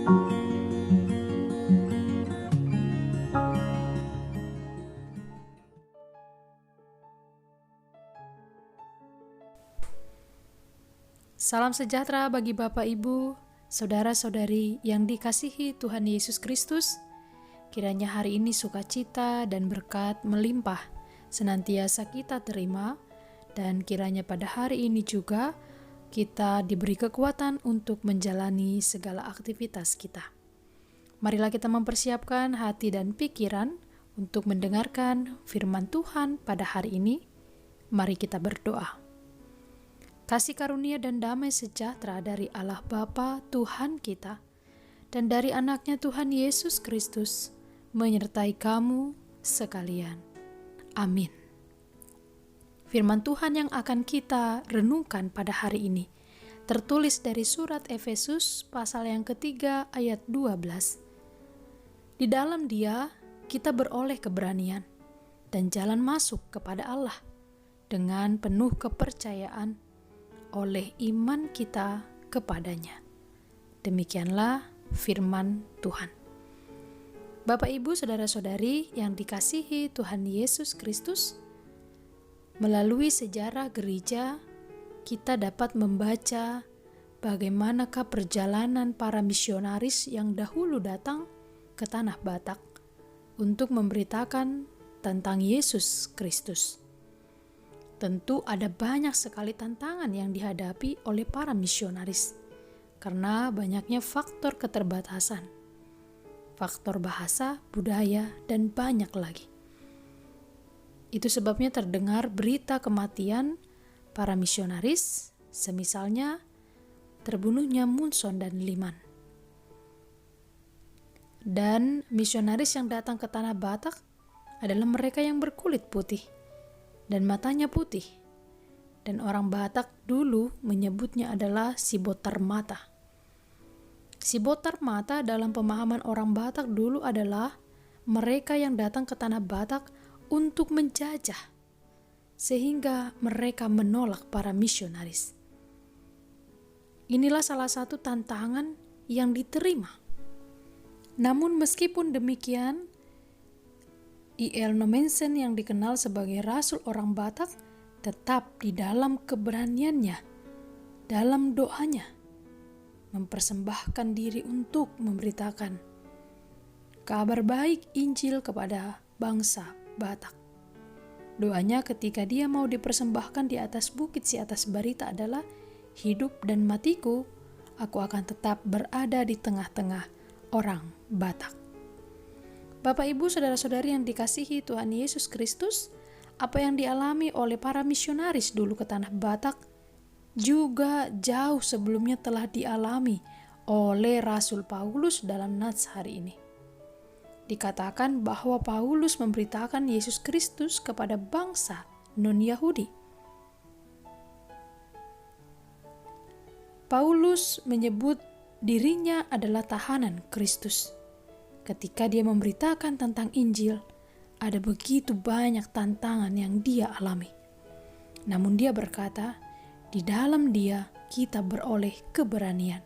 Salam sejahtera bagi Bapak Ibu, saudara-saudari yang dikasihi Tuhan Yesus Kristus. Kiranya hari ini sukacita dan berkat melimpah senantiasa kita terima, dan kiranya pada hari ini juga kita diberi kekuatan untuk menjalani segala aktivitas kita. Marilah kita mempersiapkan hati dan pikiran untuk mendengarkan firman Tuhan pada hari ini. Mari kita berdoa. Kasih karunia dan damai sejahtera dari Allah Bapa Tuhan kita dan dari anaknya Tuhan Yesus Kristus menyertai kamu sekalian. Amin. Firman Tuhan yang akan kita renungkan pada hari ini tertulis dari surat Efesus pasal yang ketiga ayat 12. Di dalam Dia kita beroleh keberanian dan jalan masuk kepada Allah dengan penuh kepercayaan oleh iman kita kepadanya. Demikianlah firman Tuhan. Bapak, Ibu, saudara-saudari yang dikasihi Tuhan Yesus Kristus, melalui sejarah gereja kita dapat membaca bagaimanakah perjalanan para misionaris yang dahulu datang ke tanah Batak untuk memberitakan tentang Yesus Kristus. Tentu ada banyak sekali tantangan yang dihadapi oleh para misionaris karena banyaknya faktor keterbatasan, faktor bahasa, budaya, dan banyak lagi. Itu sebabnya terdengar berita kematian para misionaris, semisalnya terbunuhnya Munson dan Liman. Dan misionaris yang datang ke tanah Batak adalah mereka yang berkulit putih dan matanya putih, dan orang Batak dulu menyebutnya adalah si botar mata. Si botar mata dalam pemahaman orang Batak dulu adalah mereka yang datang ke tanah Batak untuk menjajah, sehingga mereka menolak para misionaris. Inilah salah satu tantangan yang diterima. Namun meskipun demikian, I.L. Nommensen yang dikenal sebagai Rasul orang Batak tetap di dalam keberaniannya, dalam doanya, mempersembahkan diri untuk memberitakan kabar baik Injil kepada bangsa Batak. Doanya ketika dia mau dipersembahkan di atas bukit si atas barita adalah, hidup dan matiku, aku akan tetap berada di tengah-tengah orang Batak. Bapak, Ibu, saudara-saudari yang dikasihi Tuhan Yesus Kristus, apa yang dialami oleh para misionaris dulu ke tanah Batak juga jauh sebelumnya telah dialami oleh Rasul Paulus dalam nats hari ini. Dikatakan bahwa Paulus memberitakan Yesus Kristus kepada bangsa non-Yahudi. Paulus menyebut dirinya adalah tahanan Kristus. Ketika dia memberitakan tentang Injil, ada begitu banyak tantangan yang dia alami. Namun dia berkata, di dalam Dia kita beroleh keberanian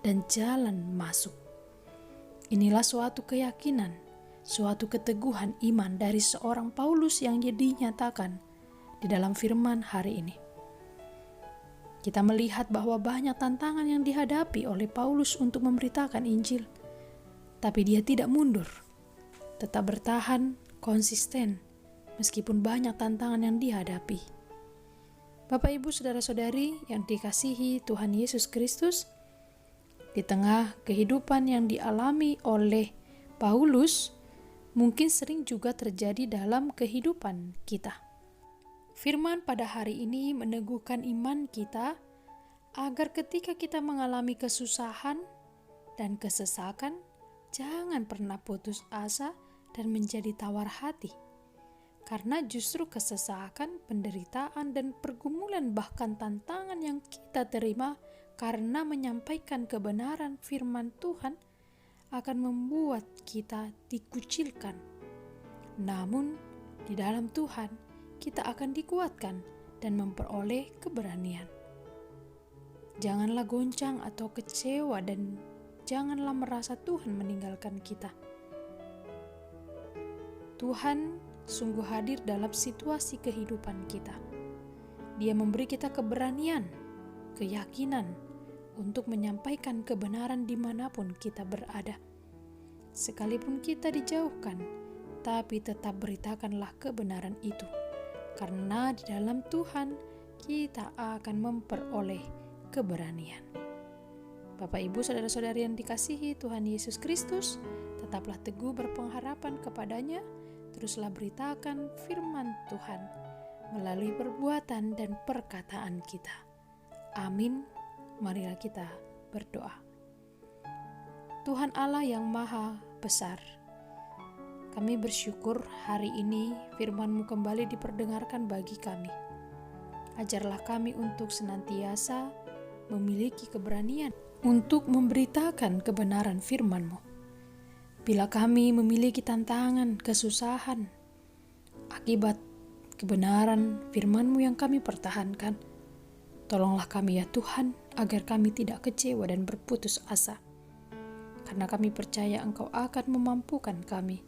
dan jalan masuk. Inilah suatu keyakinan, suatu keteguhan iman dari seorang Paulus yang dinyatakan di dalam firman hari ini. Kita melihat bahwa banyak tantangan yang dihadapi oleh Paulus untuk memberitakan Injil. Tapi dia tidak mundur, tetap bertahan, konsisten, meskipun banyak tantangan yang dihadapi. Bapak, Ibu, saudara-saudari yang dikasihi Tuhan Yesus Kristus, di tengah kehidupan yang dialami oleh Paulus, mungkin sering juga terjadi dalam kehidupan kita. Firman pada hari ini meneguhkan iman kita agar ketika kita mengalami kesusahan dan kesesakan, jangan pernah putus asa dan menjadi tawar hati. Karena justru kesesakan, penderitaan, dan pergumulan bahkan tantangan yang kita terima karena menyampaikan kebenaran firman Tuhan akan membuat kita dikucilkan. Namun, di dalam Tuhan kita akan dikuatkan dan memperoleh keberanian. Janganlah goncang atau kecewa dan janganlah merasa Tuhan meninggalkan kita. Tuhan sungguh hadir dalam situasi kehidupan kita. Dia memberi kita keberanian, keyakinan untuk menyampaikan kebenaran dimanapun kita berada. Sekalipun kita dijauhkan, tapi tetap beritakanlah kebenaran itu. Karena di dalam Tuhan kita akan memperoleh keberanian. Bapak, Ibu, saudara-saudari yang dikasihi Tuhan Yesus Kristus, tetaplah teguh berpengharapan kepadanya, teruslah beritakan firman Tuhan melalui perbuatan dan perkataan kita. Amin. Marilah kita berdoa. Tuhan Allah yang Maha Besar, kami bersyukur hari ini firman-Mu kembali diperdengarkan bagi kami. Ajarlah kami untuk senantiasa memiliki keberanian untuk memberitakan kebenaran firman-Mu. Bila kami memiliki tantangan, kesusahan, akibat kebenaran firman-Mu yang kami pertahankan, tolonglah kami ya Tuhan, agar kami tidak kecewa dan berputus asa. Karena kami percaya Engkau akan memampukan kami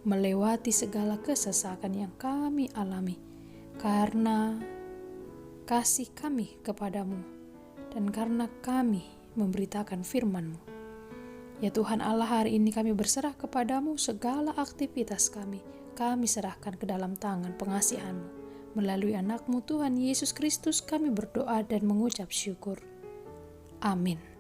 melewati segala kesesakan yang kami alami, karena kasih kami kepadamu dan karena kami memberitakan firman-Mu. Ya Tuhan Allah, hari ini kami berserah kepadamu segala aktivitas kami serahkan ke dalam tangan pengasihan-Mu. Melalui anak-Mu Tuhan Yesus Kristus kami berdoa dan mengucap syukur. Amin.